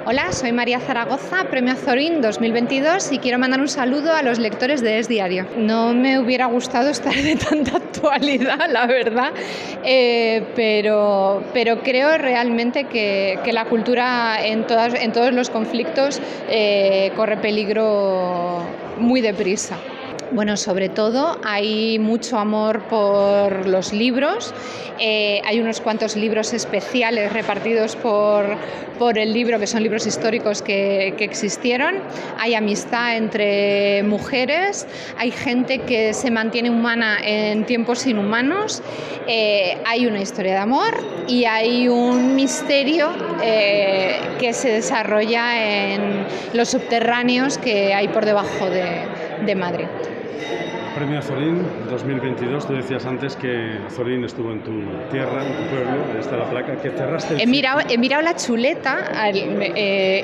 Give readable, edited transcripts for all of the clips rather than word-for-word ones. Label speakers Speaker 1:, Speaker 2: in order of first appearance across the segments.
Speaker 1: Hola, soy María Zaragoza, Premio Azorín 2022 y quiero mandar un saludo a los lectores de Es Diario. No me hubiera gustado estar de tanta actualidad, la verdad, pero creo realmente que la cultura en todos los conflictos corre peligro muy deprisa. Bueno, sobre todo hay mucho amor por los libros, hay unos cuantos libros especiales repartidos por el libro, que son libros históricos que existieron, hay amistad entre mujeres, hay gente que se mantiene humana en tiempos inhumanos, hay una historia de amor y hay un misterio que se desarrolla en los subterráneos que hay por debajo de Madrid.
Speaker 2: Premio Azorín 2022, tú decías antes que Azorín estuvo en tu tierra, en tu pueblo, ahí está la placa, que cerraste el ciclo.
Speaker 1: He mirado la chuleta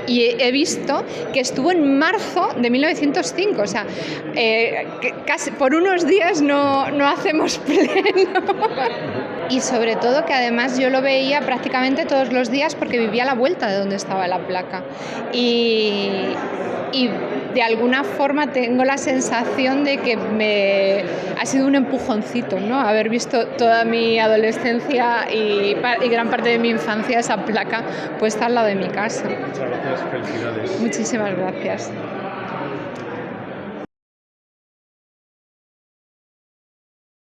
Speaker 1: y he visto que estuvo en marzo de 1905, o sea, casi por unos días no hacemos pleno. Y sobre todo que además yo lo veía prácticamente todos los días porque vivía a la vuelta de donde estaba la placa. Y de alguna forma tengo la sensación de que ha sido un empujoncito, ¿no? Haber visto toda mi adolescencia y gran parte de mi infancia esa placa puesta al lado de mi casa.
Speaker 2: Muchas gracias, felicidades.
Speaker 1: Muchísimas gracias.